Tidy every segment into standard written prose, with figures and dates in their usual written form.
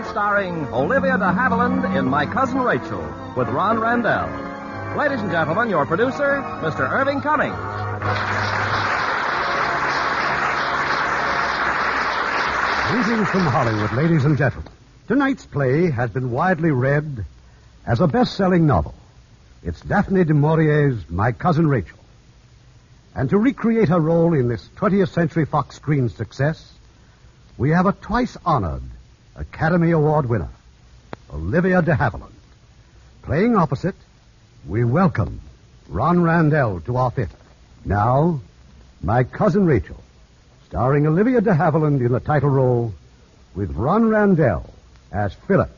Tonight starring Olivia de Havilland in My Cousin Rachel with Ron Randell. Ladies and gentlemen, your producer, Mr. Irving Cummings. Greetings from Hollywood, ladies and gentlemen. Tonight's play has been widely read as a best-selling novel. It's Daphne du Maurier's My Cousin Rachel. And to recreate her role in this 20th Century-Fox screen success, we have a twice-honored Academy Award winner, Olivia de Havilland. Playing opposite, we welcome Ron Randell to our theater. Now, My Cousin Rachel, starring Olivia de Havilland in the title role with Ron Randell as Philip.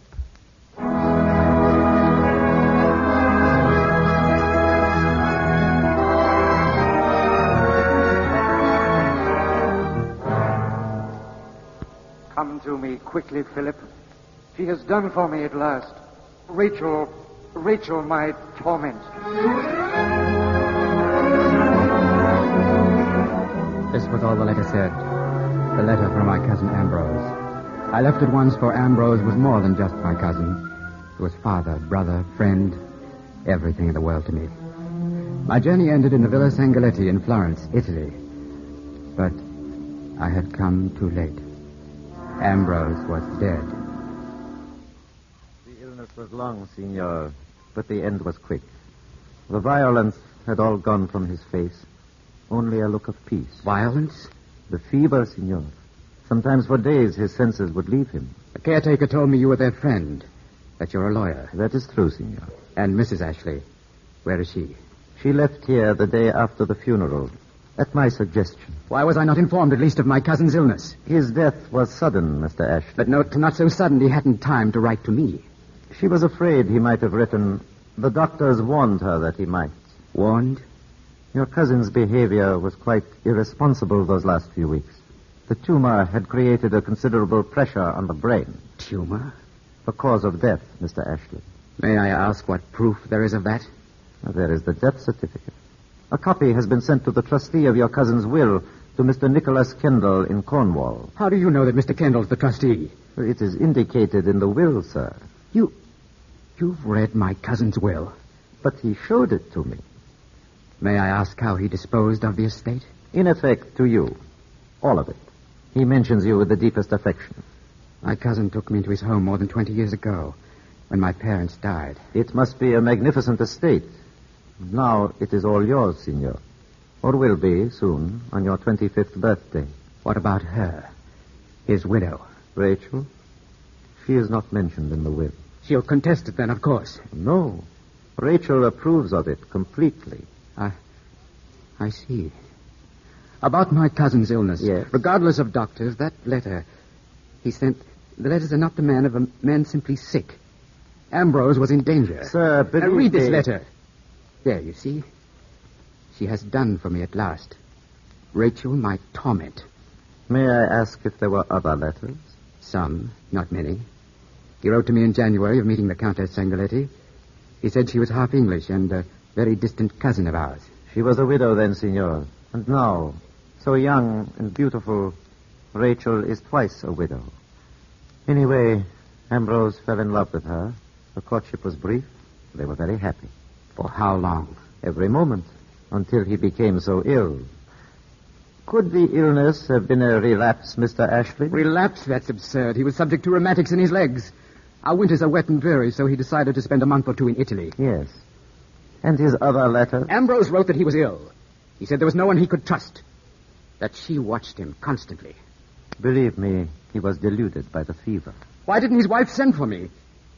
Come to me quickly, Philip. She has done for me at last. Rachel, my torment. This was all the letter said. The letter from my cousin Ambrose. I left at once, for Ambrose was more than just my cousin. He was father, brother, friend, everything in the world to me. My journey ended in the Villa Sangaletti in Florence, Italy. But I had come too late. Ambrose was dead. The illness was long, Signor, but the end was quick. The violence had all gone from his face. Only a look of peace. Violence? The fever, Signor. Sometimes for days his senses would leave him. The caretaker told me you were their friend, that you're a lawyer. That is true, Signor. And Mrs. Ashley, where is she? She left here the day after the funeral, at my suggestion. Why was I not informed, at least, of my cousin's illness? His death was sudden, Mr. Ashley. But not so sudden he hadn't time to write to me. She was afraid he might have written. The doctors warned her that he might. Warned? Your cousin's behavior was quite irresponsible those last few weeks. The tumor had created a considerable pressure on the brain. Tumor? The cause of death, Mr. Ashley. May I ask what proof there is of that? There is the death certificate. A copy has been sent to the trustee of your cousin's will, to Mr. Nicholas Kendall in Cornwall. How do you know that Mr. Kendall's the trustee? It is indicated in the will, sir. You've read my cousin's will? But he showed it to me. May I ask how he disposed of the estate? In effect, to you. All of it. He mentions you with the deepest affection. My cousin took me into his home more than 20 years ago, when my parents died. It must be a magnificent estate. Now it is all yours, Signor. Or will be, soon, on your 25th birthday. What about her? His widow? Rachel? She is not mentioned in the will. She'll contest it then, of course. No. Rachel approves of it completely. I see. About my cousin's illness. Yes. Regardless of doctors, that letter he sent... The letters are not the man of a man simply sick. Ambrose was in danger. Sir, believe read this me... letter. There, you see. She has done for me at last. Rachel, my torment. May I ask if there were other letters? Some, not many. He wrote to me in January of meeting the Countess Sangaletti. He said she was half English and a very distant cousin of ours. She was a widow then, Signor. And now, so young and beautiful, Rachel is twice a widow. Anyway, Ambrose fell in love with her. The courtship was brief. They were very happy. For how long? Every moment, until he became so ill. Could the illness have been a relapse, Mr. Ashley? Relapse? That's absurd. He was subject to rheumatics in his legs. Our winters are wet and dreary, so he decided to spend a month or two in Italy. Yes. And his other letters? Ambrose wrote that he was ill. He said there was no one he could trust. That she watched him constantly. Believe me, he was deluded by the fever. Why didn't his wife send for me?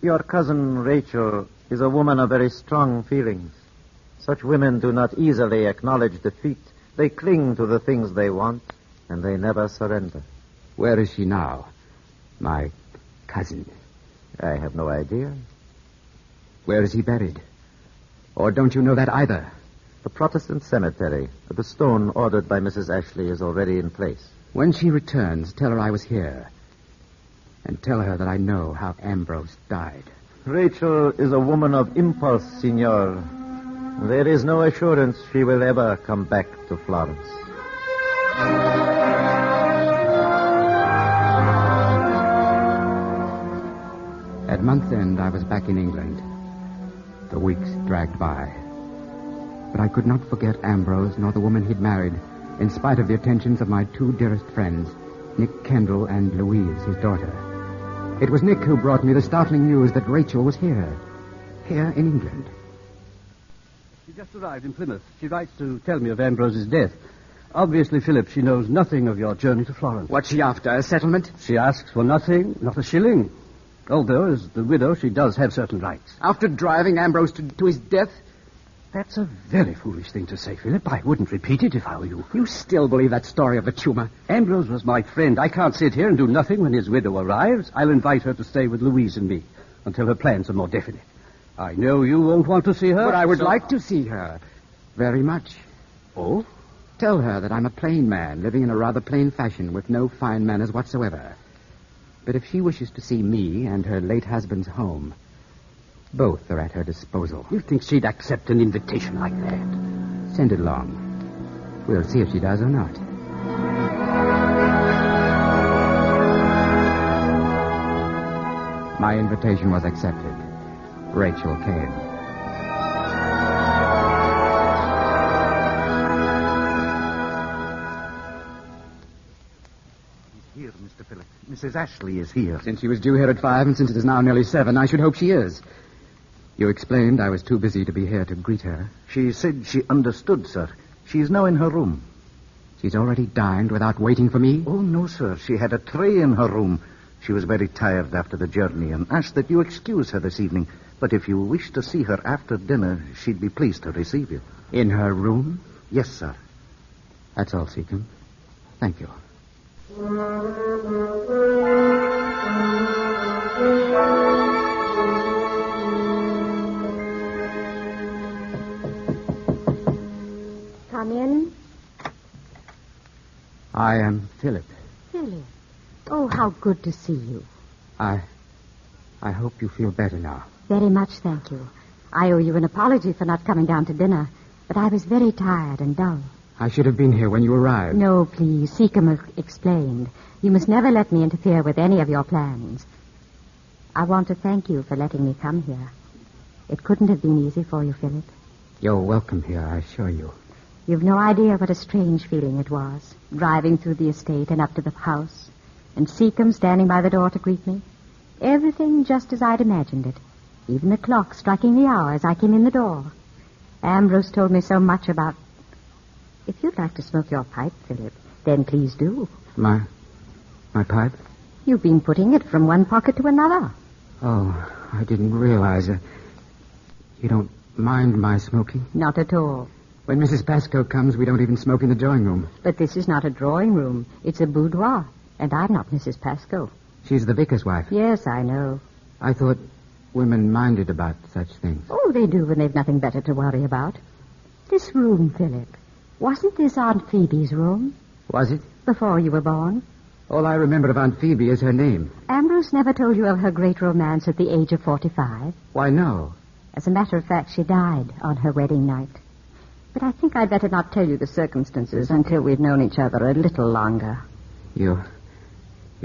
Your cousin Rachel is a woman of very strong feelings. Such women do not easily acknowledge defeat. They cling to the things they want, and they never surrender. Where is she now? My cousin. I have no idea. Where is he buried? Or don't you know that either? The Protestant cemetery. The stone ordered by Mrs. Ashley is already in place. When she returns, tell her I was here. And tell her that I know how Ambrose died. Rachel is a woman of impulse, Signor. There is no assurance she will ever come back to Florence. At month's end, I was back in England. The weeks dragged by. But I could not forget Ambrose nor the woman he'd married, in spite of the attentions of my two dearest friends, Nick Kendall and Louise, his daughter. It was Nick who brought me the startling news that Rachel was here in England. She just arrived in Plymouth. She writes to tell me of Ambrose's death. Obviously, Philip, she knows nothing of your journey to Florence. What's she after, a settlement? She asks for nothing, not a shilling. Although, as the widow, she does have certain rights. After driving Ambrose to his death? That's a very foolish thing to say, Philip. I wouldn't repeat it if I were you. You still believe that story of the tumor? Ambrose was my friend. I can't sit here and do nothing when his widow arrives. I'll invite her to stay with Louise and me until her plans are more definite. I know you won't want to see her. But I would like to see her. Very much. Oh? Tell her that I'm a plain man, living in a rather plain fashion with no fine manners whatsoever. But if she wishes to see me and her late husband's home, both are at her disposal. You think she'd accept an invitation like that? Send it along. We'll see if she does or not. My invitation was accepted. Rachel came. He's here, Mr. Philip. Mrs. Ashley is here. Since she was due here at 5, and since it is now nearly 7, I should hope she is. You explained I was too busy to be here to greet her. She said she understood, sir. She is now in her room. She's already dined without waiting for me? Oh, no, sir. She had a tray in her room. She was very tired after the journey and asked that you excuse her this evening. But if you wish to see her after dinner, she'd be pleased to receive you. In her room? Yes, sir. That's all, Seacombe. Thank you. Come in. I am Philip. Philip. Oh, how good to see you. I hope you feel better now. Very much, thank you. I owe you an apology for not coming down to dinner, but I was very tired and dull. I should have been here when you arrived. No, please. Seacombe explained. You must never let me interfere with any of your plans. I want to thank you for letting me come here. It couldn't have been easy for you, Philip. You're welcome here, I assure you. You've no idea what a strange feeling it was, driving through the estate and up to the house, and Seacombe standing by the door to greet me. Everything just as I'd imagined it. Even the clock striking the hour as I came in the door. Ambrose told me so much about... If you'd like to smoke your pipe, Philip, then please do. My pipe? You've been putting it from one pocket to another. Oh, I didn't realize it. You don't mind my smoking? Not at all. When Mrs. Pascoe comes, we don't even smoke in the drawing room. But this is not a drawing room. It's a boudoir. And I'm not Mrs. Pascoe. She's the vicar's wife. Yes, I know. I thought women minded about such things. Oh, they do when they've nothing better to worry about. This room, Philip. Wasn't this Aunt Phoebe's room? Was it? Before you were born. All I remember of Aunt Phoebe is her name. Ambrose never told you of her great romance at the age of 45. Why, no. As a matter of fact, she died on her wedding night. But I think I'd better not tell you the circumstances until we've known each other a little longer. You're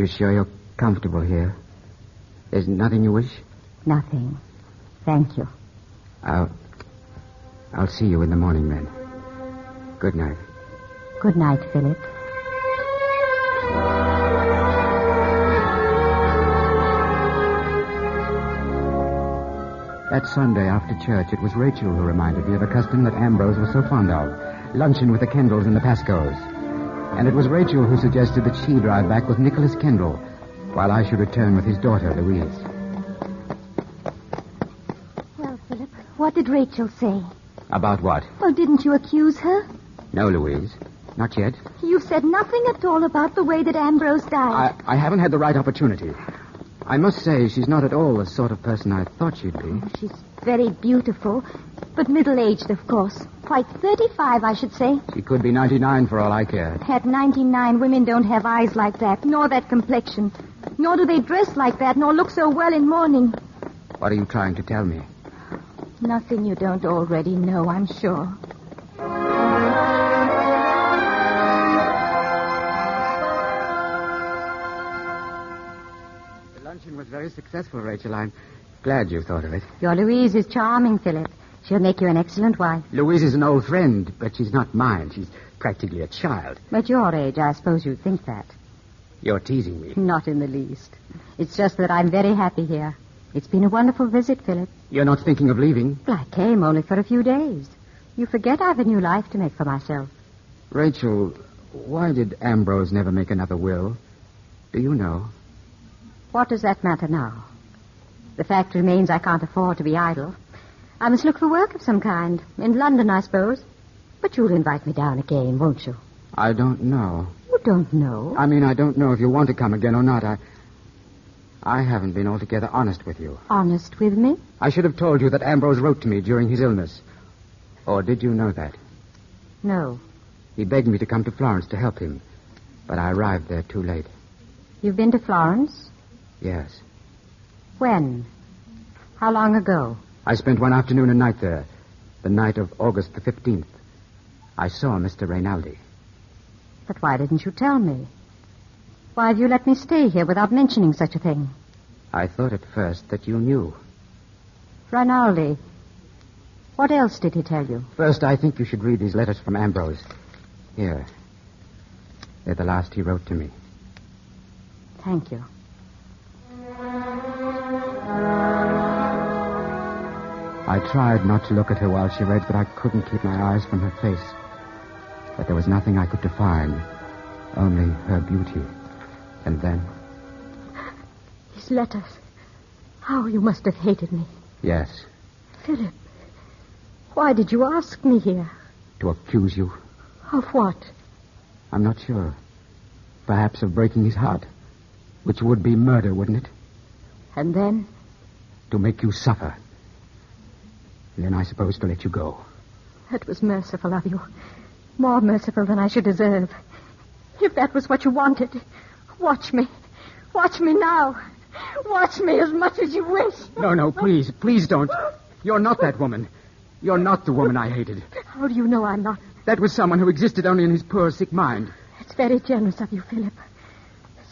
sure you're comfortable here? There's nothing you wish? Nothing. Thank you. I'll see you in the morning, then. Good night. Good night, Philip. That Sunday after church, it was Rachel who reminded me of a custom that Ambrose was so fond of, luncheon with the Kendalls and the Pascoes. And it was Rachel who suggested that she drive back with Nicholas Kendall, while I should return with his daughter, Louise. Well, Philip, what did Rachel say? About what? Well, didn't you accuse her? No, Louise. Not yet. You've said nothing at all about the way that Ambrose died. I haven't had the right opportunity. I must say she's not at all the sort of person I thought she'd be. She's very beautiful, but middle-aged, of course. Quite 35, I should say. She could be 99 for all I care. At 99, women don't have eyes like that, nor that complexion. Nor do they dress like that, nor look so well in mourning. What are you trying to tell me? Nothing you don't already know, I'm sure. The luncheon was very successful, Rachel. I'm glad you thought of it. Your Louise is charming, Philip. She'll make you an excellent wife. Louise is an old friend, but she's not mine. She's practically a child. At your age, I suppose you'd think that. You're teasing me. Not in the least. It's just that I'm very happy here. It's been a wonderful visit, Philip. You're not thinking of leaving? Well, I came only for a few days. You forget I've a new life to make for myself. Rachel, why did Ambrose never make another will? Do you know? What does that matter now? The fact remains I can't afford to be idle. I must look for work of some kind. In London, I suppose. But you'll invite me down again, won't you? I don't know. You don't know? I mean, I don't know if you want to come again or not. I haven't been altogether honest with you. Honest with me? I should have told you that Ambrose wrote to me during his illness. Or did you know that? No. He begged me to come to Florence to help him, but I arrived there too late. You've been to Florence? Yes. When? How long ago? I spent one afternoon and night there, the night of August the 15th. I saw Mr. Rinaldi. But why didn't you tell me? Why have you let me stay here without mentioning such a thing? I thought at first that you knew. Rinaldi. What else did he tell you? First, I think you should read these letters from Ambrose. Here. They're the last he wrote to me. Thank you. I tried not to look at her while she read, but I couldn't keep my eyes from her face. But there was nothing I could define, only her beauty. And then... His letters. How you must have hated me. Yes. Philip, why did you ask me here? To accuse you. Of what? I'm not sure. Perhaps of breaking his heart, which would be murder, wouldn't it? And then? To make you suffer. And then I suppose to let you go. That was merciful of you. More merciful than I should deserve. If that was what you wanted, watch me. Watch me now. Watch me as much as you wish. No, please. Please don't. You're not that woman. You're not the woman I hated. How do you know I'm not? That was someone who existed only in his poor, sick mind. It's very generous of you, Philip.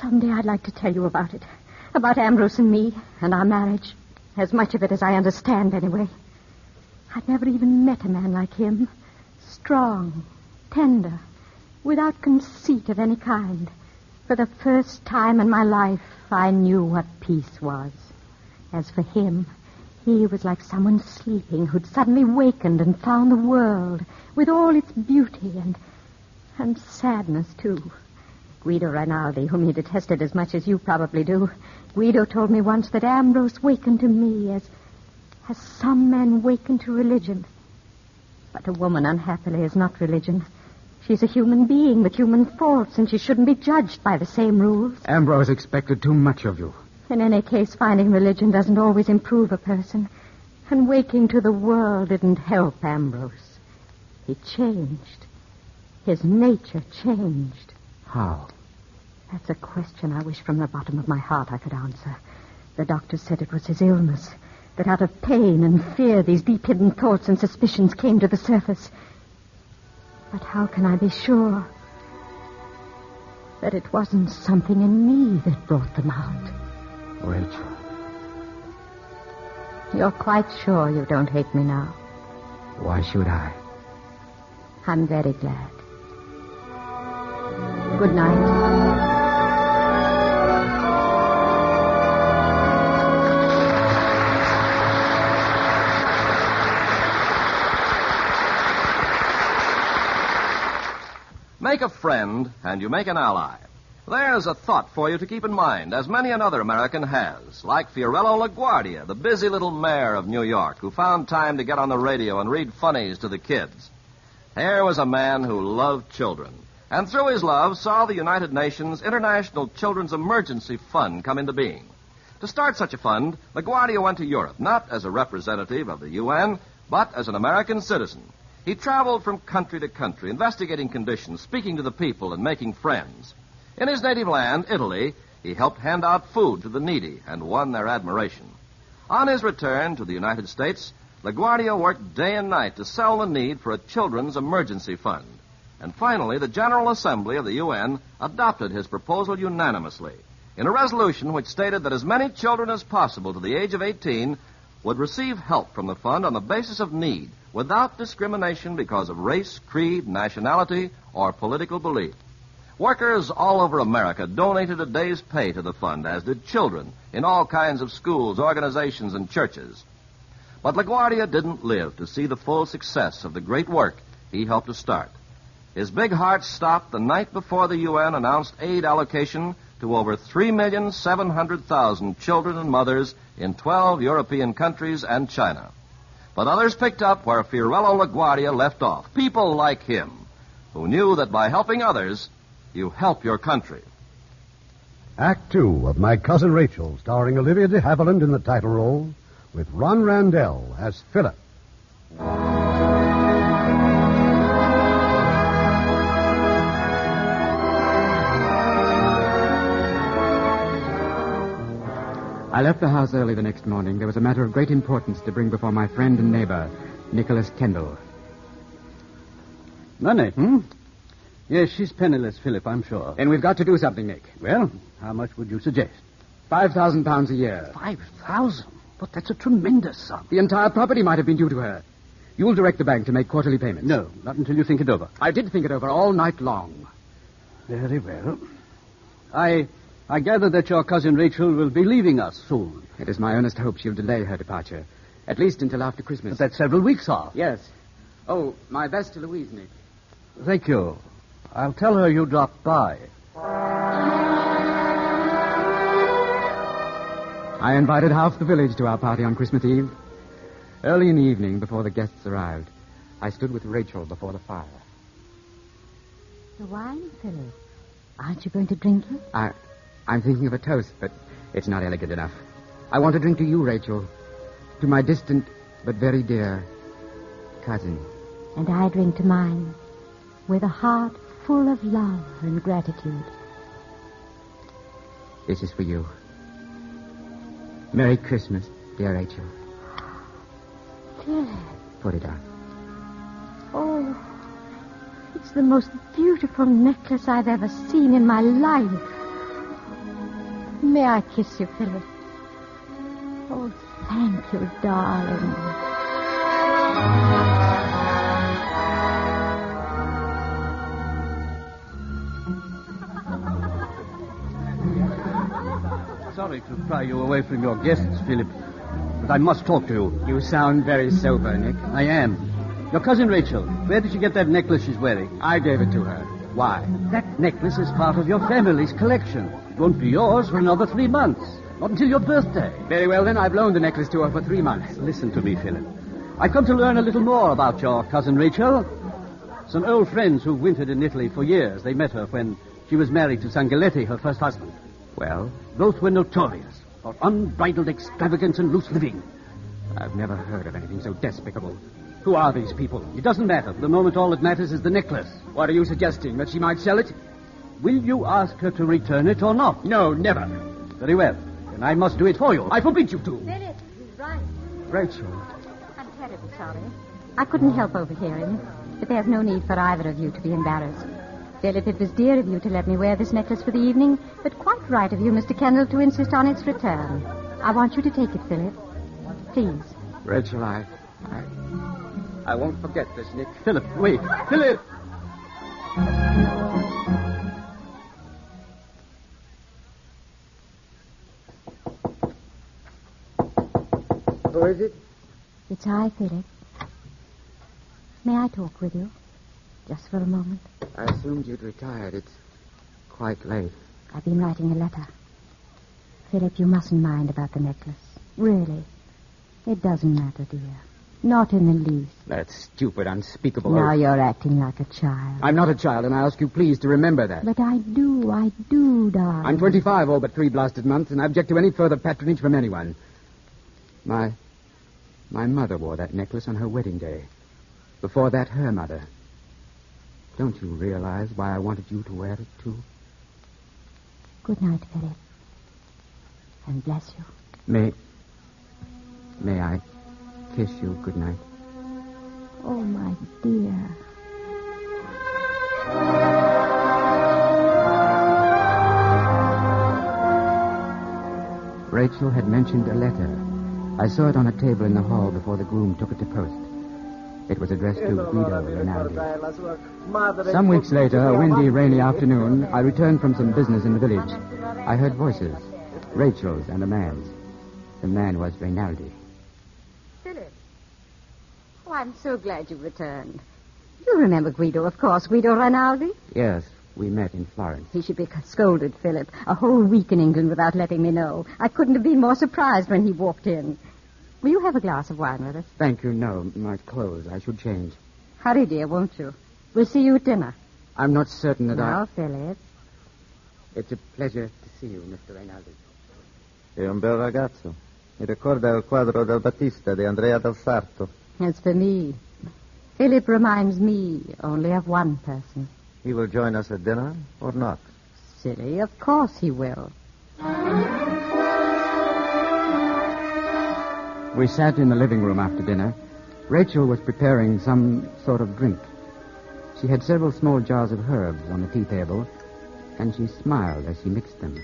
Someday I'd like to tell you about it. About Ambrose and me and our marriage. As much of it as I understand, anyway. I'd never even met a man like him. Strong, tender, without conceit of any kind. For the first time in my life, I knew what peace was. As for him, he was like someone sleeping who'd suddenly wakened and found the world with all its beauty and sadness, too. Guido Rinaldi, whom he detested as much as you probably do, Guido told me once that Ambrose wakened to me as some men waken to religion. But a woman, unhappily, is not religion. She's a human being with human faults, and she shouldn't be judged by the same rules. Ambrose expected too much of you. In any case, finding religion doesn't always improve a person. And waking to the world didn't help Ambrose. He changed. His nature changed. How? That's a question I wish from the bottom of my heart I could answer. The doctor said it was his illness. That out of pain and fear, these deep-hidden thoughts and suspicions came to the surface. But how can I be sure that it wasn't something in me that brought them out? Rachel. You're quite sure you don't hate me now? Why should I? I'm very glad. Good night. Make a friend, and you make an ally. There's a thought for you to keep in mind, as many another American has, like Fiorello LaGuardia, the busy little mayor of New York, who found time to get on the radio and read funnies to the kids. Here was a man who loved children, and through his love saw the United Nations International Children's Emergency Fund come into being. To start such a fund, LaGuardia went to Europe, not as a representative of the UN, but as an American citizen. He traveled from country to country, investigating conditions, speaking to the people, and making friends. In his native land, Italy, he helped hand out food to the needy and won their admiration. On his return to the United States, LaGuardia worked day and night to sell the need for a children's emergency fund. And finally, the General Assembly of the UN adopted his proposal unanimously. in a resolution which stated that as many children as possible to the age of 18 would receive help from the fund on the basis of need, without discrimination because of race, creed, nationality, or political belief. Workers all over America donated a day's pay to the fund, as did children in all kinds of schools, organizations, and churches. But LaGuardia didn't live to see the full success of the great work he helped to start. His big heart stopped the night before the UN announced aid allocation to over 3,700,000 children and mothers in 12 European countries and China. But others picked up where Fiorello LaGuardia left off. People like him, who knew that by helping others, you help your country. Act 2 of My Cousin Rachel, starring Olivia de Havilland in the title role, with Ron Randell as Philip. I left the house early the next morning. There was a matter of great importance to bring before my friend and neighbor, Nicholas Kendall. Money, Yes, she's penniless, Philip, I'm sure. And we've got to do something, Nick. Well, how much would you suggest? £5,000 a year. 5,000? But that's a tremendous sum. The entire property might have been due to her. You'll direct the bank to make quarterly payments. No, not until you think it over. I did think it over all night long. Very well. I gather that your cousin Rachel will be leaving us soon. It is my earnest hope she'll delay her departure. At least until after Christmas. But that's several weeks off. Yes. Oh, my best to Louise, Nick. Thank you. I'll tell her you dropped by. I invited half the village to our party on Christmas Eve. Early in the evening, before the guests arrived, I stood with Rachel before the fire. The wine, Philip. Aren't you going to drink it? I'm thinking of a toast, but it's not elegant enough. I want to drink to you, Rachel. To my distant but very dear cousin. And I drink to mine with a heart full of love and gratitude. This is for you. Merry Christmas, dear Rachel. Philip. Put it on. Oh, it's the most beautiful necklace I've ever seen in my life. May I kiss you, Philip? Oh, thank you, darling. Sorry to pry you away from your guests, Philip, but I must talk to you. You sound very sober, Nick. I am. Your cousin Rachel, where did she get that necklace she's wearing? I gave it to her. Why? That necklace is part of your family's collection. It won't be yours for another 3 months. Not until your birthday. Very well, then. I've loaned the necklace to her for 3 months. Listen to me, Philip. I've come to learn a little more about your cousin Rachel. Some old friends who've wintered in Italy for years. They met her when she was married to Sangaletti, her first husband. Well? Both were notorious for unbridled extravagance and loose living. I've never heard of anything so despicable. Who are these people? It doesn't matter. For the moment, all that matters is the necklace. What are you suggesting? That she might sell it? Will you ask her to return it or not? No, never. Very well. Then I must do it for you. I forbid you to. Philip, he's right. Rachel. I'm terribly sorry. I couldn't help overhearing, but there's no need for either of you to be embarrassed. Philip, it was dear of you to let me wear this necklace for the evening, but quite right of you, Mr. Kendall, to insist on its return. I want you to take it, Philip. Please. Rachel, I won't forget this, Nick. Philip, wait. Philip! Who is it? It's I, Philip. May I talk with you? Just for a moment. I assumed you'd retired. It's quite late. I've been writing a letter. Philip, you mustn't mind about the necklace. Really. It doesn't matter, dear. Not in the least. That stupid, unspeakable Now oath. you're acting like a child. I'm not a child, and I ask you please to remember that. But I do, darling. I'm 25 all but 3 blasted months, and I object to any further patronage from anyone. My mother wore that necklace on her wedding day. Before that, her mother. Don't you realize why I wanted you to wear it, too? Good night, Philip. And bless you. May I kiss you good night? Oh, my dear. Rachel had mentioned a letter. I saw it on a table in the hall before the groom took it to post. It was addressed to Guido Rinaldi. Some weeks later, a windy, rainy afternoon, I returned from some business in the village. I heard voices, Rachel's and a man's. The man was Rinaldi. Philip. Oh, I'm so glad you returned. You remember Guido, of course. Guido Rinaldi? Yes, we met in Florence. He should be scolded, Philip. A whole week in England without letting me know. I couldn't have been more surprised when he walked in. Will you have a glass of wine with us? Thank you, no. My clothes. I should change. Hurry, dear, won't you? We'll see you at dinner. I'm not certain that Now, Philip. It's a pleasure to see you, Mr. Rinaldi. È un bel ragazzo. Mi ricorda il quadro del Battista di Andrea del Sarto. As for me, Philip reminds me only of one person. He will join us at dinner or not? Silly, of course he will. We sat in the living room after dinner. Rachel was preparing some sort of drink. She had several small jars of herbs on the tea table, and she smiled as she mixed them.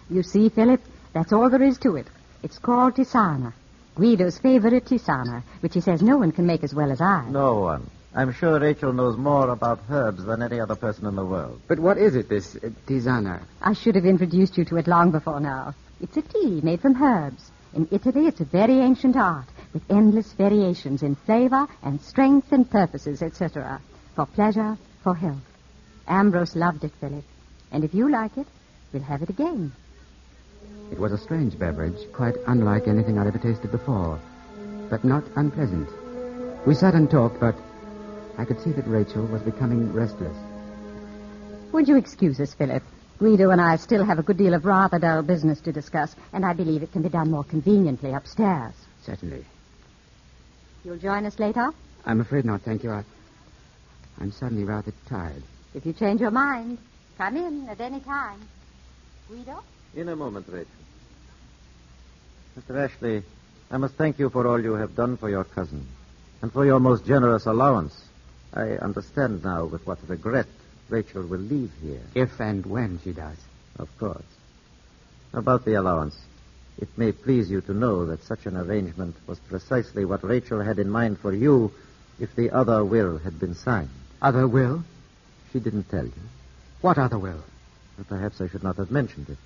You see, Philip, that's all there is to it. It's called tisana. Guido's favorite tisana, which he says no one can make as well as I. No one. I'm sure Rachel knows more about herbs than any other person in the world. But what is it, this tisana? I should have introduced you to it long before now. It's a tea made from herbs. In Italy, it's a very ancient art with endless variations in flavor and strength and purposes, etc. For pleasure, for health. Ambrose loved it, Philip. And if you like it, we'll have it again. It was a strange beverage, quite unlike anything I'd ever tasted before, but not unpleasant. We sat and talked, but I could see that Rachel was becoming restless. Would you excuse us, Philip? Guido and I still have a good deal of rather dull business to discuss, and I believe it can be done more conveniently upstairs. Certainly. You'll join us later? I'm afraid not, thank you. I'm suddenly rather tired. If you change your mind, come in at any time. Guido? In a moment, Rachel. Mr. Ashley, I must thank you for all you have done for your cousin, and for your most generous allowance. I understand now with what regret Rachel will leave here. If and when she does. Of course. About the allowance, it may please you to know that such an arrangement was precisely what Rachel had in mind for you if the other will had been signed. Other will? She didn't tell you. What other will? But perhaps I should not have mentioned it.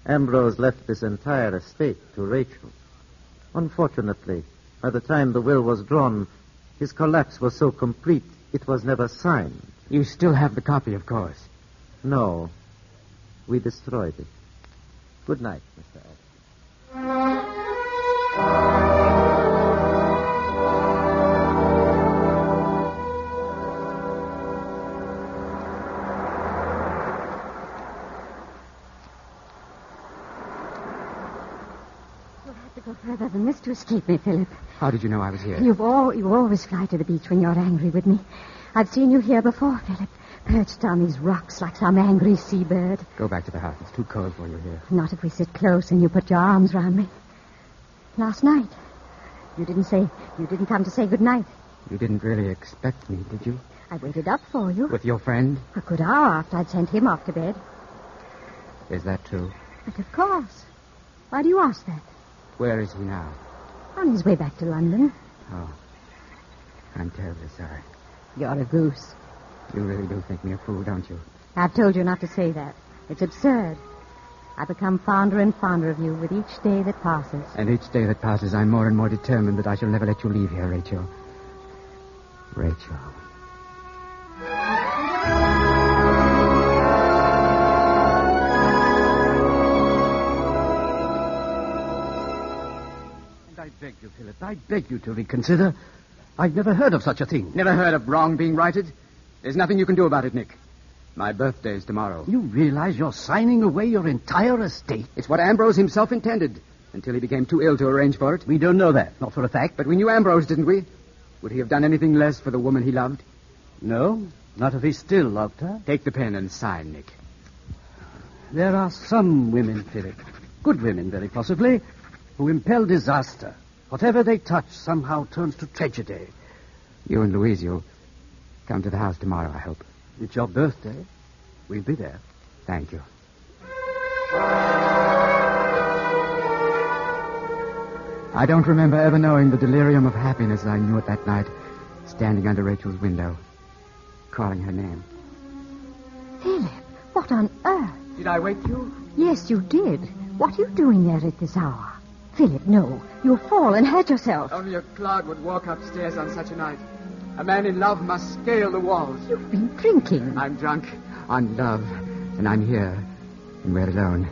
Ambrose left this entire estate to Rachel. Unfortunately, by the time the will was drawn, his collapse was so complete it was never signed. You still have the copy, of course. No. We destroyed it. Good night, Mr. Ashley. You'll have to go further than this to escape me, Philip. How did you know I was here? You always fly to the beach when you're angry with me. I've seen you here before, Philip, perched on these rocks like some angry seabird. Go back to the house. It's too cold for you here. Not if we sit close and you put your arms round me. Last night, you didn't come to say good night. You didn't really expect me, did you? I waited up for you. With your friend? A good hour after I'd sent him off to bed. Is that true? But of course. Why do you ask that? Where is he now? On his way back to London. Oh. I'm terribly sorry. You're a goose. You really do think me a fool, don't you? I've told you not to say that. It's absurd. I become fonder and fonder of you with each day that passes. And each day that passes, I'm more and more determined that I shall never let you leave here, Rachel. Rachel. And I beg you, Philip, I beg you to reconsider. I've never heard of such a thing. Never heard of wrong being righted? There's nothing you can do about it, Nick. My birthday's tomorrow. You realize you're signing away your entire estate? It's what Ambrose himself intended, until he became too ill to arrange for it. We don't know that, not for a fact. But we knew Ambrose, didn't we? Would he have done anything less for the woman he loved? No, not if he still loved her. Take the pen and sign, Nick. There are some women, Philip, good women very possibly, who impel disaster. Whatever they touch somehow turns to tragedy. You and Louise, you'll come to the house tomorrow, I hope. It's your birthday. We'll be there. Thank you. I don't remember ever knowing the delirium of happiness I knew at that night, standing under Rachel's window, calling her name. Philip, what on earth? Did I wake you? Yes, you did. What are you doing there at this hour? Philip, no. You'll fall and hurt yourself. Only a cloud would walk upstairs on such a night. A man in love must scale the walls. You've been drinking. I'm drunk. On love, and I'm here, and we're alone.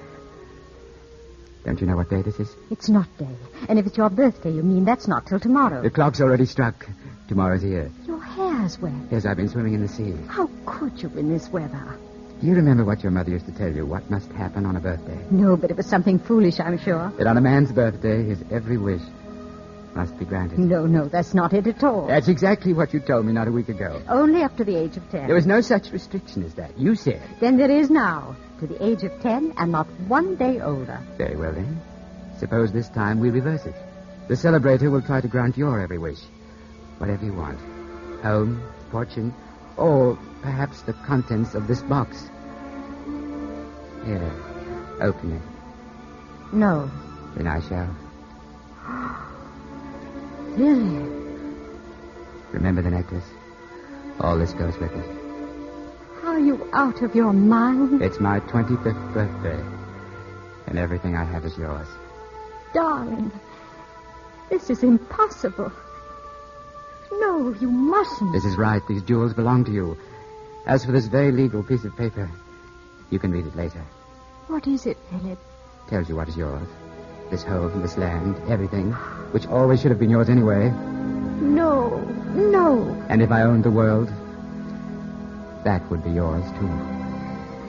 Don't you know what day this is? It's not day. And if it's your birthday, you mean that's not till tomorrow. The clock's already struck. Tomorrow's here. Your hair's wet. Yes, I've been swimming in the sea. How could you in this weather? Do you remember what your mother used to tell you, what must happen on a birthday? No, but it was something foolish, I'm sure. That on a man's birthday, his every wish must be granted. No, that's not it at all. That's exactly what you told me not a week ago. Only up to the age of 10. There was no such restriction as that. You said. Then there is now, to the age of 10 and not 1 day older. Very well, then. Suppose this time we reverse it. The celebrator will try to grant your every wish. Whatever you want. Home, fortune, or perhaps the contents of this box. Here, open it. No. Then I shall. Philip. Remember the necklace. All this goes with it. Are you out of your mind? It's my 25th birthday, and everything I have is yours. Darling, this is impossible. No, you mustn't. This is right. These jewels belong to you. As for this very legal piece of paper, you can read it later. What is it, Philip? Tells you what is yours. This home, this land, everything, which always should have been yours anyway. No. And if I owned the world, that would be yours, too.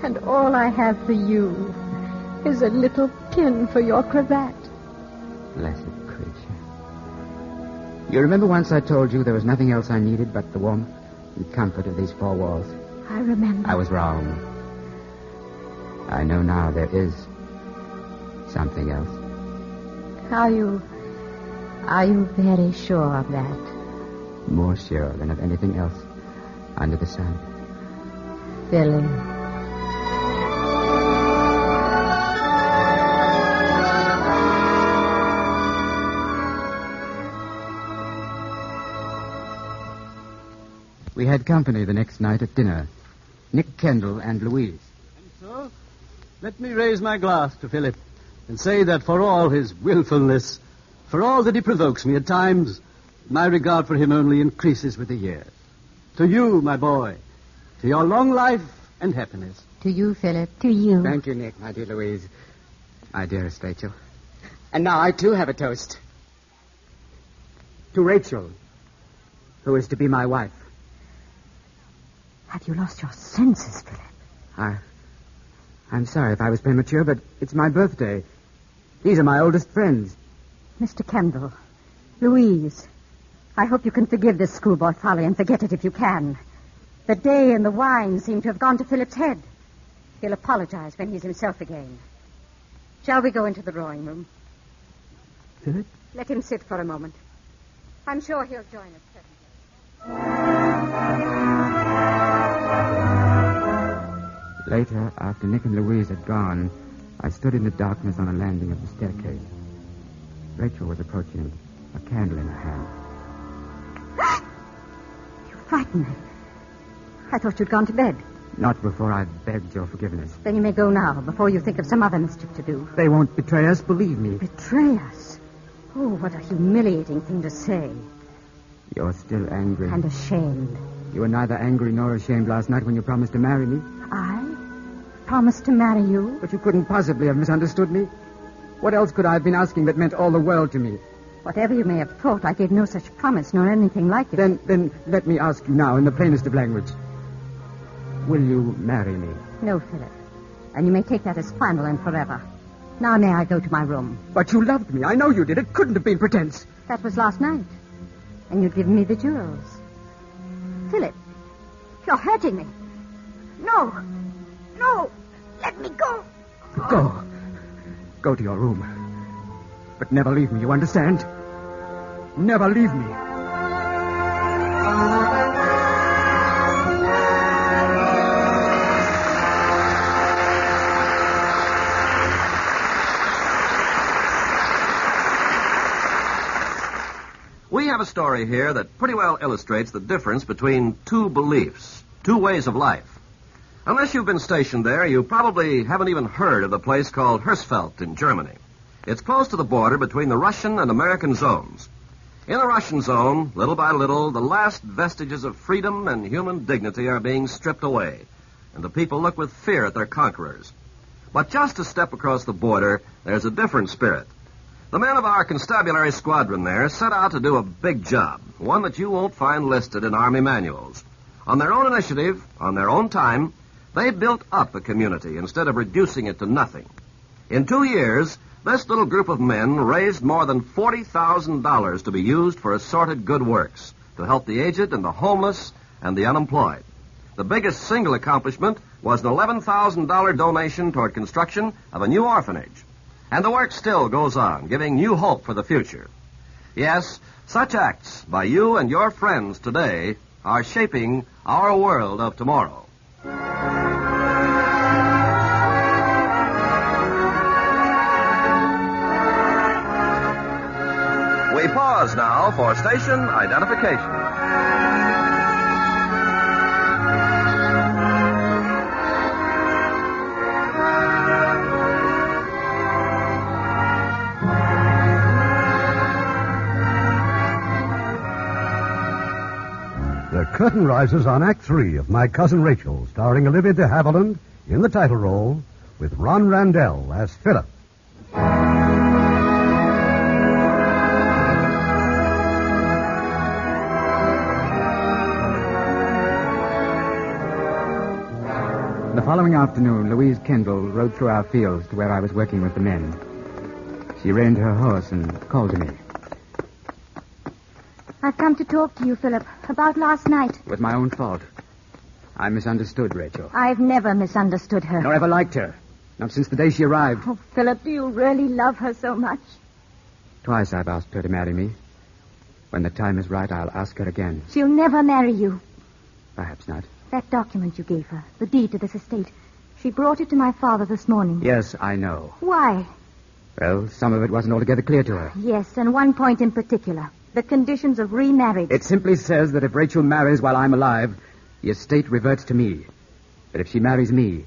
And all I have for you is a little pin for your cravat. Blessed creature. You remember once I told you there was nothing else I needed but the warmth and comfort of these four walls? I remember. I was wrong. I know now there is something else. Are you very sure of that? More sure than of anything else under the sun. Philip. We had company the next night at dinner. Nick Kendall and Louise. And so, let me raise my glass to Philip and say that for all his willfulness, for all that he provokes me at times, my regard for him only increases with the years. To you, my boy, to your long life and happiness. To you, Philip. To you. Thank you, Nick, my dear Louise. My dearest Rachel. And now I, too, have a toast. To Rachel, who is to be my wife. Have you lost your senses, Philip? I'm sorry if I was premature, but it's my birthday. These are my oldest friends. Mr. Kendall, Louise, I hope you can forgive this schoolboy folly and forget it if you can. The day and the wine seem to have gone to Philip's head. He'll apologize when he's himself again. Shall we go into the drawing room? Philip? Let him sit for a moment. I'm sure he'll join us presently. Later, after Nick and Louise had gone, I stood in the darkness on a landing of the staircase. Rachel was approaching, a candle in her hand. You frightened me. I thought you'd gone to bed. Not before I begged your forgiveness. Then you may go now, before you think of some other mischief to do. They won't betray us, believe me. Betray us? Oh, what a humiliating thing to say. You're still angry. And ashamed. You were neither angry nor ashamed last night when you promised to marry me. I promised to marry you? But you couldn't possibly have misunderstood me. What else could I have been asking that meant all the world to me? Whatever you may have thought, I gave no such promise nor anything like it. Then let me ask you now in the plainest of language. Will you marry me? No, Philip. And you may take that as final and forever. Now may I go to my room? But you loved me. I know you did. It couldn't have been pretense. That was last night. And you'd given me the jewels. Philip, you're hurting me. No. Let me go. Go. Go to your room. But never leave me, you understand? Never leave me. We have a story here that pretty well illustrates the difference between two beliefs, two ways of life. Unless you've been stationed there, you probably haven't even heard of the place called Hersfeld in Germany. It's close to the border between the Russian and American zones. In the Russian zone, little by little, the last vestiges of freedom and human dignity are being stripped away, and the people look with fear at their conquerors. But just a step across the border, there's a different spirit. The men of our constabulary squadron there set out to do a big job, one that you won't find listed in Army manuals. On their own initiative, on their own time, they built up a community instead of reducing it to nothing. In 2 years, this little group of men raised more than $40,000 to be used for assorted good works, to help the aged and the homeless and the unemployed. The biggest single accomplishment was an $11,000 donation toward construction of a new orphanage. And the work still goes on, giving new hope for the future. Yes, such acts by you and your friends today are shaping our world of tomorrow. We pause now for station identification. The curtain rises on Act 3 of My Cousin Rachel, starring Olivia de Havilland in the title role, with Ron Randell as Philip. The following afternoon, Louise Kendall rode through our fields to where I was working with the men. She reined her horse and called to me. I've come to talk to you, Philip, about last night. It was my own fault. I misunderstood Rachel. I've never misunderstood her. Nor ever liked her. Not since the day she arrived. Oh, Philip, do you really love her so much? Twice I've asked her to marry me. When the time is right, I'll ask her again. She'll never marry you. Perhaps not. That document you gave her, the deed to this estate, she brought it to my father this morning. Yes, I know. Why? Well, some of it wasn't altogether clear to her. Yes, and one point in particular. The conditions of remarriage. It simply says that if Rachel marries while I'm alive, the estate reverts to me. But if she marries me,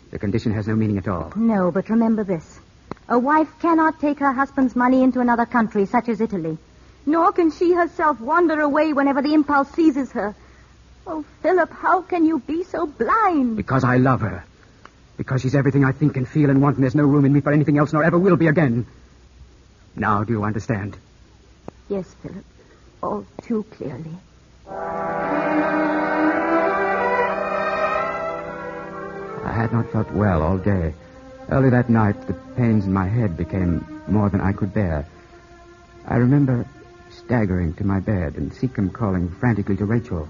the condition has no meaning at all. No, but remember this. A wife cannot take her husband's money into another country, such as Italy. Nor can she herself wander away whenever the impulse seizes her. Oh, Philip, how can you be so blind? Because I love her. Because she's everything I think and feel and want, and there's no room in me for anything else, nor ever will be again. Now, do you understand? Yes, Philip. All too clearly. I had not felt well all day. Early that night, the pains in my head became more than I could bear. I remember staggering to my bed and Seacombe calling frantically to Rachel.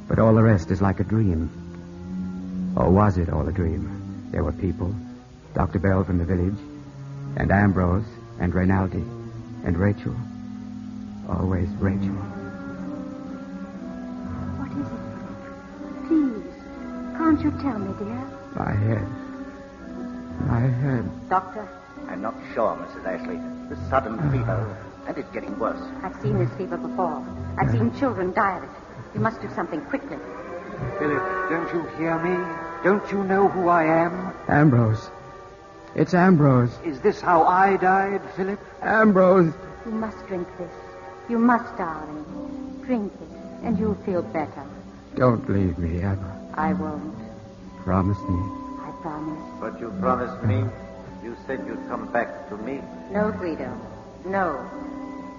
But all the rest is like a dream. Or was it all a dream? There were people, Dr. Bell from the village, and Ambrose, and Rinaldi, and Rachel. Always Rachel. What is it? Please, can't you tell me, dear? My head. My head. Doctor? I'm not sure, Mrs. Ashley. The sudden fever, and it's getting worse. I've seen this fever before. I've seen children die of it. You must do something quickly. Philip, don't you hear me? Don't you know who I am? Ambrose. It's Ambrose. Is this how I died, Philip? Ambrose. You must drink this. You must, darling. Drink it, and you'll feel better. Don't leave me ever. I won't. Promise me. I promise. But you promised me. You said you'd come back to me. No, Guido. No.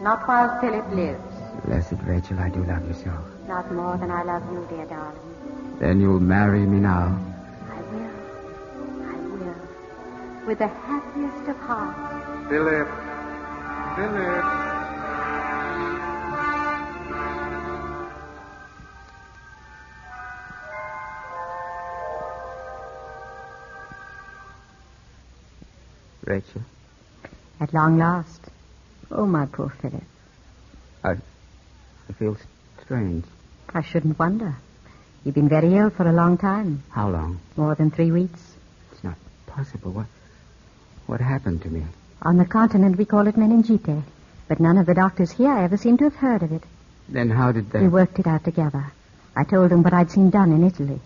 Not while Philip lives. Blessed Rachel, I do love you so. Not more than I love you, dear darling. Then you'll marry me now. I will. I will. With the happiest of hearts. Philip. Philip. Rachel? At long last. Oh, my poor Philip. I feel strange. I shouldn't wonder. You've been very ill for a long time. How long? More than 3 weeks. It's not possible. What happened to me? On the continent, we call it meningite. But none of the doctors here ever seem to have heard of it. Then how did they... We worked it out together. I told them what I'd seen done in Italy,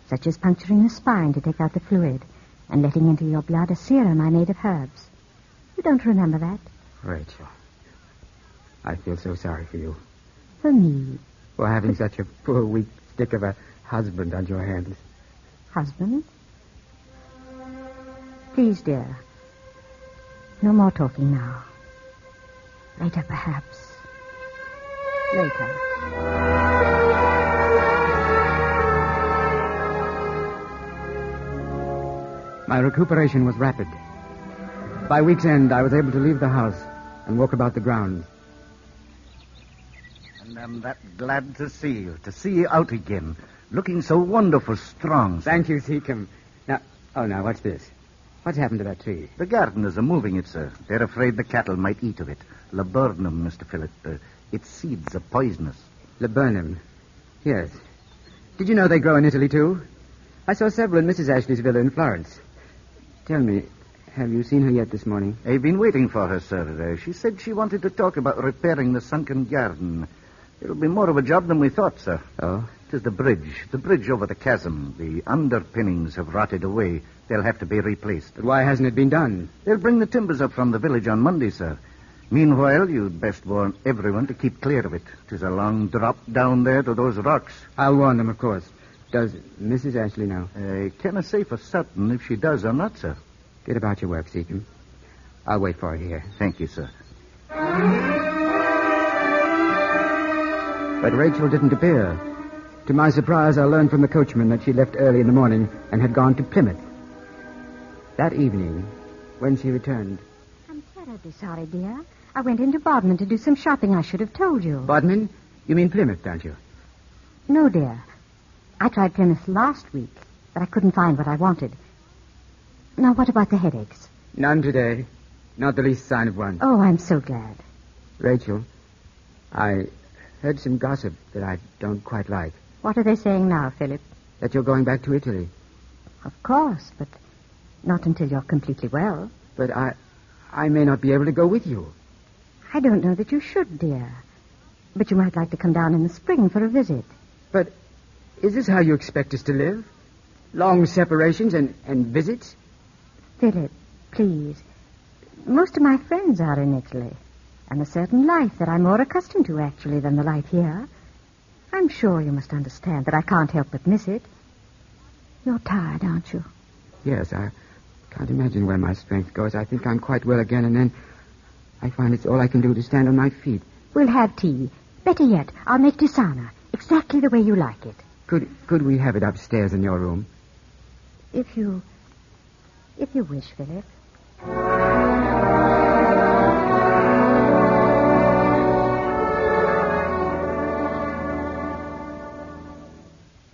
such as puncturing the spine to take out the fluid and letting into your blood a serum I made of herbs. You don't remember that? Rachel, I feel so sorry for you. For me? For having such a poor, weak stick of a husband on your hands. Husband? Please, dear. No more talking now. Later, perhaps. Later. My recuperation was rapid. By week's end, I was able to leave the house and walk about the grounds. And I'm that glad to see you out again. Looking so wonderful strong. Thank you, Seacombe. Now, what's this? What's happened to that tree? The gardeners are moving it, sir. They're afraid the cattle might eat of it. Laburnum, Mr. Phillip. Its seeds are poisonous. Laburnum? Yes. Did you know they grow in Italy, too? I saw several in Mrs. Ashley's villa in Florence. Tell me, have you seen her yet this morning? I've been waiting for her, sir. She said she wanted to talk about repairing the sunken garden. It'll be more of a job than we thought, sir. Oh? It is the bridge over the chasm. The underpinnings have rotted away. They'll have to be replaced. But why hasn't it been done? They'll bring the timbers up from the village on Monday, sir. Meanwhile, you'd best warn everyone to keep clear of it. 'Tis a long drop down there to those rocks. I'll warn them, of course. Does Mrs. Ashley know? I cannot say for certain if she does or not, sir. Get about your work, Seacombe. I'll wait for her here. Thank you, sir. But Rachel didn't appear. To my surprise, I learned from the coachman that she left early in the morning and had gone to Plymouth. That evening, when she returned... I'm terribly sorry, dear. I went into Bodmin to do some shopping. I should have told you. Bodmin? You mean Plymouth, don't you? No, dear. I tried Plymouth last week, but I couldn't find what I wanted. Now, what about the headaches? None today. Not the least sign of one. Oh, I'm so glad. Rachel, I heard some gossip that I don't quite like. What are they saying now, Philip? That you're going back to Italy. Of course, but not until you're completely well. But I may not be able to go with you. I don't know that you should, dear. But you might like to come down in the spring for a visit. But is this how you expect us to live? Long separations and visits? Philip, please. Most of my friends are in Italy. And a certain life that I'm more accustomed to, actually, than the life here. I'm sure you must understand that I can't help but miss it. You're tired, aren't you? Yes, I can't imagine where my strength goes. I think I'm quite well again, and then I find it's all I can do to stand on my feet. We'll have tea. Better yet, I'll make tisana, exactly the way you like it. Could we have it upstairs in your room? If you wish, Philip.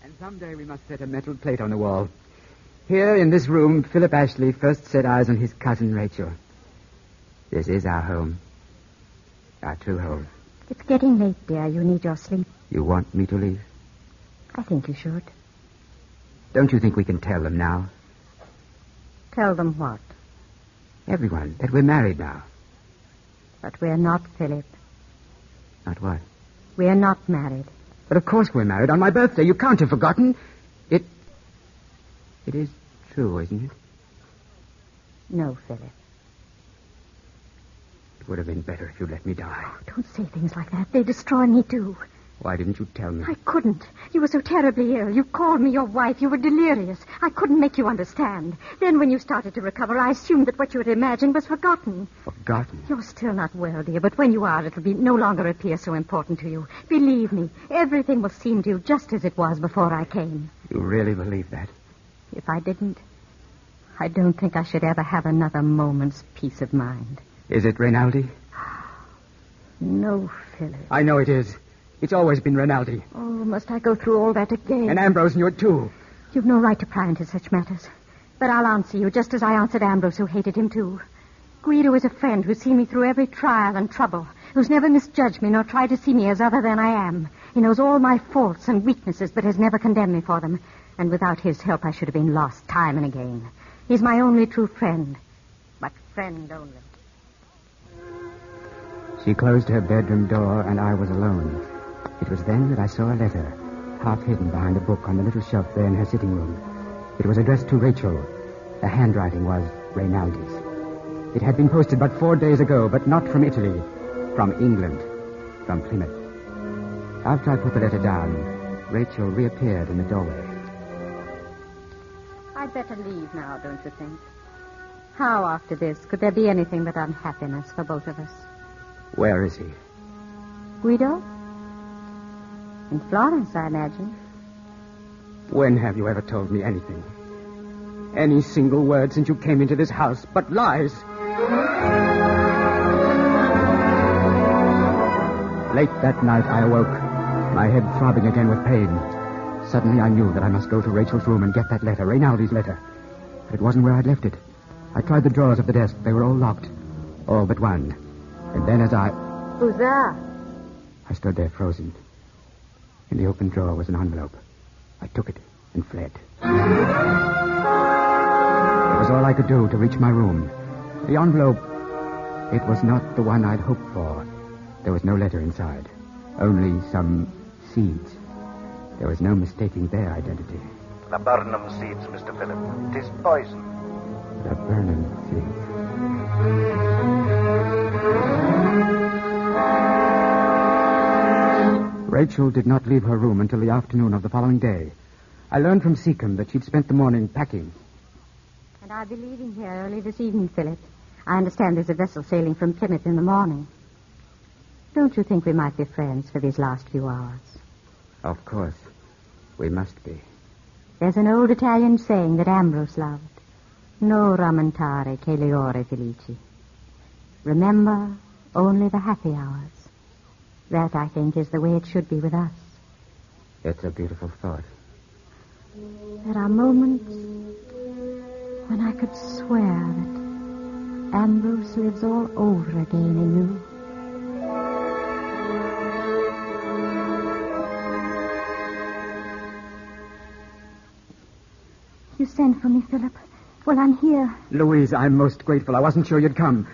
And someday we must set a metal plate on the wall. Here in this room, Philip Ashley first set eyes on his cousin Rachel. This is our home. Our true home. It's getting late, dear. You need your sleep. You want me to leave? I think you should. Don't you think we can tell them now? Tell them what? Everyone, that we're married now. But we're not, Philip. Not what? We're not married. But of course we're married on my birthday. You can't have forgotten. It is true, isn't it? No, Philip. It would have been better if you let me die. Oh, don't say things like that. They destroy me, too. Why didn't you tell me? I couldn't. You were so terribly ill. You called me your wife. You were delirious. I couldn't make you understand. Then when you started to recover, I assumed that what you had imagined was forgotten. Forgotten? You're still not well, dear, but when you are, it'll be no longer appear so important to you. Believe me, everything will seem to you just as it was before I came. You really believe that? If I didn't, I don't think I should ever have another moment's peace of mind. Is it Rinaldi? No, Philip. I know it is. It's always been Rinaldi. Oh, must I go through all that again? And Ambrose knew it, too. You've no right to pry into such matters. But I'll answer you just as I answered Ambrose, who hated him, too. Guido is a friend who's seen me through every trial and trouble, who's never misjudged me nor tried to see me as other than I am. He knows all my faults and weaknesses, but has never condemned me for them. And without his help, I should have been lost time and again. He's my only true friend. But friend only. She closed her bedroom door, and I was alone. It was then that I saw a letter, half hidden behind a book on the little shelf there in her sitting room. It was addressed to Rachel. The handwriting was Reynaldi's. It had been posted but 4 days ago, but not from Italy. From England. From Plymouth. After I put the letter down, Rachel reappeared in the doorway. I'd better leave now, don't you think? How, after this, could there be anything but unhappiness for both of us? Where is he? Guido? In Florence, I imagine. When have you ever told me anything? Any single word since you came into this house, but lies. Late that night, I awoke, my head throbbing again with pain. Suddenly, I knew that I must go to Rachel's room and get that letter, Reynaldi's letter. But it wasn't where I'd left it. I tried the drawers of the desk. They were all locked. All but one. And then as Who's there? I stood there frozen. In the open drawer was an envelope. I took it and fled. It was all I could do to reach my room. The envelope, it was not the one I'd hoped for. There was no letter inside. Only some seeds. There was no mistaking their identity. Laburnum seeds, Mr. Philip. 'Tis poison. Laburnum seeds. Rachel did not leave her room until the afternoon of the following day. I learned from Seacombe that she'd spent the morning packing. And I'll be leaving here early this evening, Philip. I understand there's a vessel sailing from Plymouth in the morning. Don't you think we might be friends for these last few hours? Of course. We must be. There's an old Italian saying that Ambrose loved. No rammentare che le ore felici. Remember only the happy hours. That, I think, is the way it should be with us. It's a beautiful thought. There are moments when I could swear that Ambrose lives all over again in you. You sent for me, Philip. Well, I'm here. Louise, I'm most grateful. I wasn't sure you'd come.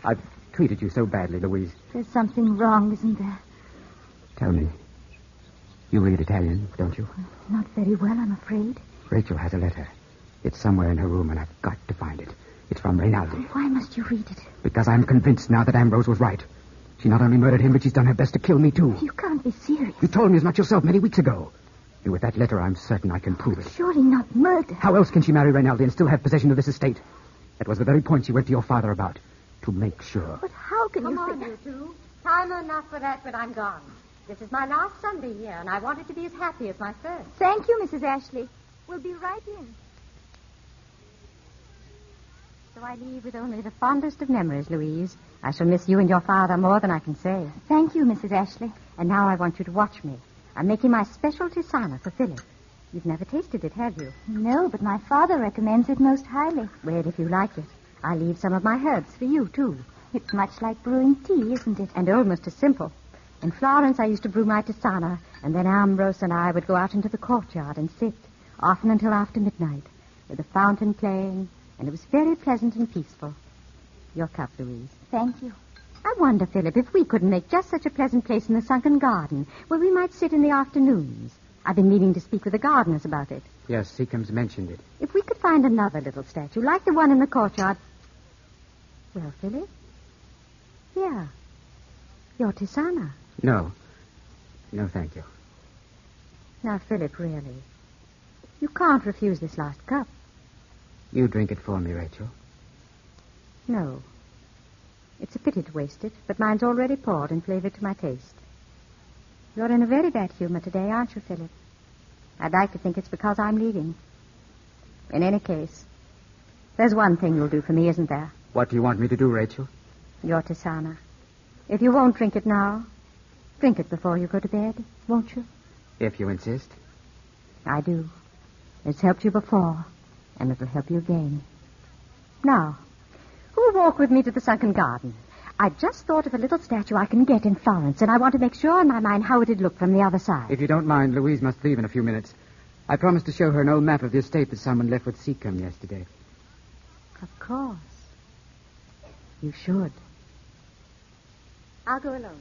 I've treated you so badly, Louise. There's something wrong, isn't there? Tell me. You read Italian, don't you? Not very well, I'm afraid. Rachel has a letter. It's somewhere in her room, and I've got to find it. It's from Reynaldi. Why must you read it? Because I'm convinced now that Ambrose was right. She not only murdered him, but she's done her best to kill me, too. You can't be serious. You told me as much yourself many weeks ago. And with that letter, I'm certain I can prove it. Surely not murder. How else can she marry Reynaldi and still have possession of this estate? That was the very point she went to your father about. To make sure. But how can Come you on, think... you two. Time enough for that when I'm gone. This is my last Sunday here, and I want it to be as happy as my first. Thank you, Mrs. Ashley. We'll be right in. So I leave with only the fondest of memories, Louise. I shall miss you and your father more than I can say. Thank you, Mrs. Ashley. And now I want you to watch me. I'm making my special tisana for Philip. You've never tasted it, have you? No, but my father recommends it most highly. Well, if you like it, I'll leave some of my herbs for you, too. It's much like brewing tea, isn't it? And almost as simple. In Florence, I used to brew my tisana, and then Ambrose and I would go out into the courtyard and sit, often until after midnight, with the fountain playing, and it was very pleasant and peaceful. Your cup, Louise. Thank you. I wonder, Philip, if we couldn't make just such a pleasant place in the sunken garden where we might sit in the afternoons. I've been meaning to speak with the gardeners about it. Yes, Seacombe's mentioned it. If we could find another little statue, like the one in the courtyard... Well, Philip? Here. Your tisana. No. No, thank you. Now, Philip, really. You can't refuse this last cup. You drink it for me, Rachel. No. It's a pity to waste it, but mine's already poured and flavored to my taste. You're in a very bad humor today, aren't you, Philip? I'd like to think it's because I'm leaving. In any case, there's one thing you'll do for me, isn't there? What do you want me to do, Rachel? Your tisana. If you won't drink it now, drink it before you go to bed, won't you? If you insist. I do. It's helped you before, and it'll help you again. Now, who'll walk with me to the sunken garden? I just thought of a little statue I can get in Florence, and I want to make sure in my mind how it'd look from the other side. If you don't mind, Louise must leave in a few minutes. I promised to show her an old map of the estate that someone left with Seacombe yesterday. Of course. You should. I'll go alone.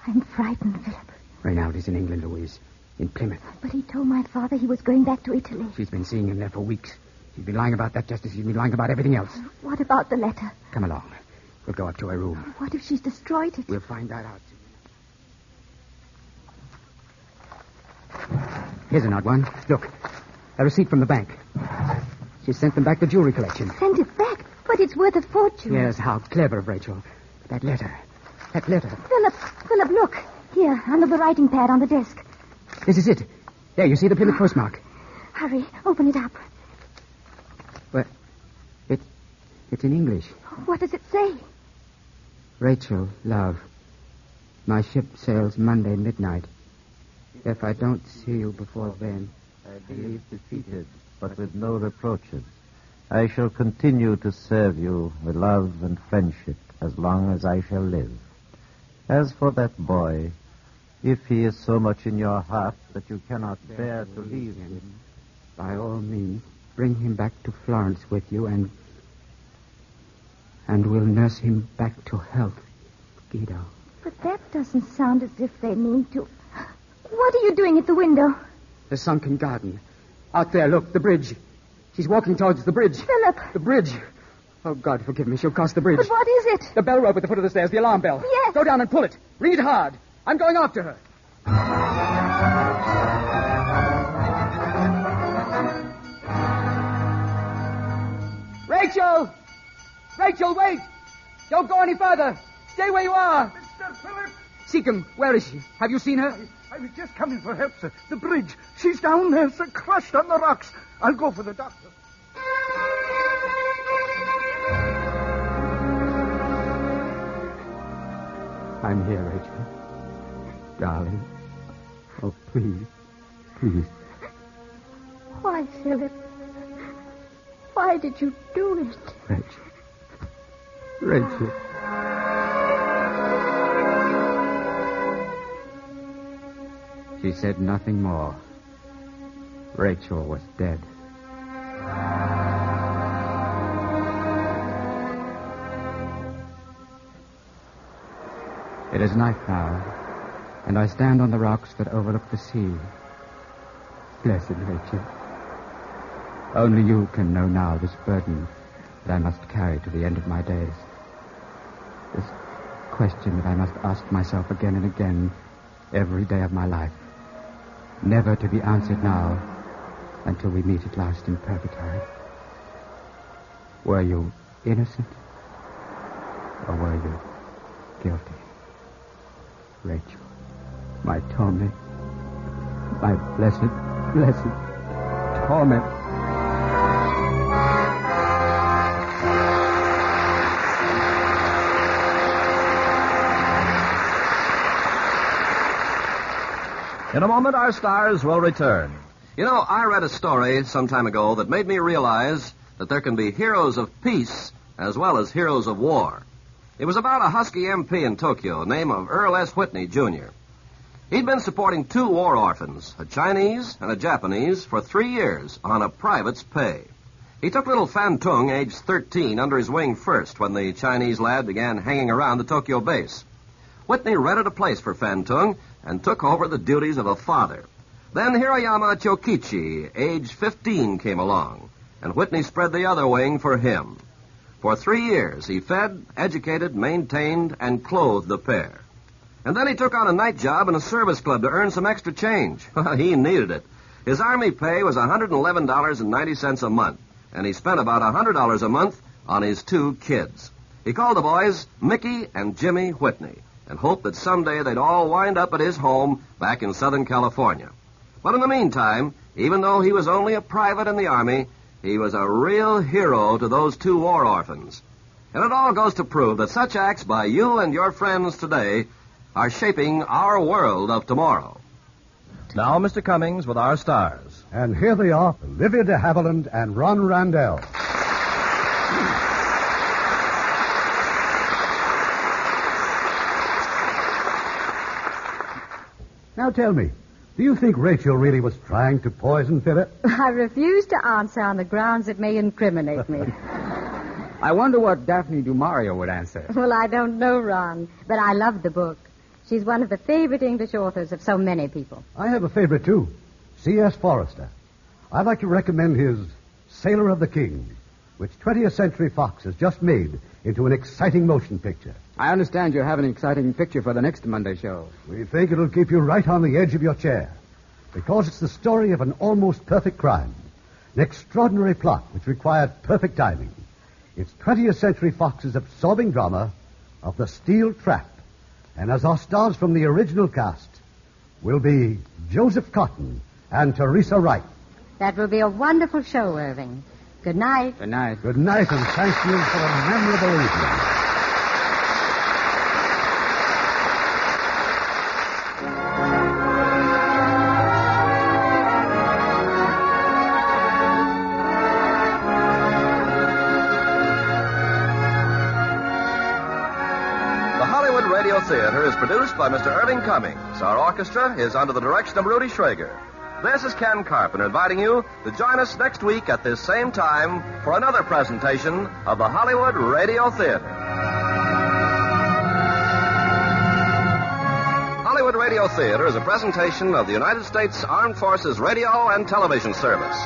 I'm frightened, Philip. Reynald in England, Louise. In Plymouth. But he told my father he was going back to Italy. She's been seeing him there for weeks. She's been lying about that just as she's been lying about everything else. What about the letter? Come along. We'll go up to her room. What if she's destroyed it? We'll find that out. Here's an odd one. Look. A receipt from the bank. She sent them back the jewelry collection. Sent it back? But it's worth a fortune. Yes, how clever of Rachel. That letter. That letter. Philip, look. Here, under the writing pad on the desk. This is it. There, you see the Plymouth postmark. Hurry, open it up. Well, it's in English. What does it say? Rachel, love. My ship sails Monday midnight. If I don't see you before then... I believe defeated, but with no reproaches. I shall continue to serve you with love and friendship as long as I shall live. As for that boy, if he is so much in your heart that you cannot bear to leave him, by all means, bring him back to Florence with you and we'll nurse him back to health, Guido. But that doesn't sound as if they mean to. What are you doing at the window? The sunken garden. Out there, look, the bridge. She's walking towards the bridge. Philip. The bridge. Oh, God, forgive me. She'll cross the bridge. But what is it? The bell rope at the foot of the stairs, the alarm bell. Yes. Go down and pull it. Ring it hard. I'm going after her. Rachel! Rachel, wait! Don't go any further. Stay where you are. Mr. Philip! Seacombe, where is she? Have you seen her? I was just coming for help, sir. The bridge. She's down there, sir, crushed on the rocks. I'll go for the doctor. I'm here, Rachel. Darling. Oh, please. Please. Why, Philip? Why did you do it? Rachel. Rachel. She said nothing more. Rachel was dead. It is night now, and I stand on the rocks that overlook the sea. Blessed Rachel. Only you can know now this burden that I must carry to the end of my days. This question that I must ask myself again and again every day of my life. Never to be answered now until we meet at last in purgatory. Were you innocent? Or were you guilty? Rachel, my torment, my blessed torment. In a moment, our stars will return. You know, I read a story some time ago that made me realize that there can be heroes of peace as well as heroes of war. It was about a husky MP in Tokyo, name of Earl S. Whitney, Jr. He'd been supporting 2 war orphans, a Chinese and a Japanese, for 3 years on a private's pay. He took little Fan Tung, aged 13, under his wing first when the Chinese lad began hanging around the Tokyo base. Whitney rented a place for Fan Tung and took over the duties of a father. Then Hiroyama Chokichi, aged 15, came along, and Whitney spread the other wing for him. For 3 years, he fed, educated, maintained, and clothed the pair. And then he took on a night job in a service club to earn some extra change. He needed it. His army pay was $111.90 a month, and he spent about $100 a month on his 2 kids. He called the boys Mickey and Jimmy Whitney, and hoped that someday they'd all wind up at his home back in Southern California. But in the meantime, even though he was only a private in the Army, he was a real hero to those 2 war orphans. And it all goes to prove that such acts by you and your friends today are shaping our world of tomorrow. Now, Mr. Cummings with our stars. And here they are, Olivia de Havilland and Ron Randell. Now tell me, do you think Rachel really was trying to poison Philip? I refuse to answer on the grounds it may incriminate me. I wonder what Daphne du Maurier would answer. Well, I don't know, Ron, but I love the book. She's one of the favorite English authors of so many people. I have a favorite, too. C.S. Forrester. I'd like to recommend his Sailor of the King, which 20th Century-Fox has just made into an exciting motion picture. I understand you have an exciting picture for the next Monday show. We think it'll keep you right on the edge of your chair, because it's the story of an almost perfect crime, an extraordinary plot which required perfect timing. It's 20th Century-Fox's absorbing drama of The Steel Trap. And as our stars from the original cast will be Joseph Cotton and Teresa Wright. That will be a wonderful show, Irving. Good night. Good night. Good night, and thank you for a memorable evening. Theater is produced by Mr. Irving Cummings. Our orchestra is under the direction of Rudy Schrager. This is Ken Carpenter inviting you to join us next week at this same time for another presentation of the Hollywood Radio Theater. Hollywood Radio Theater is a presentation of the United States Armed Forces Radio and Television Service.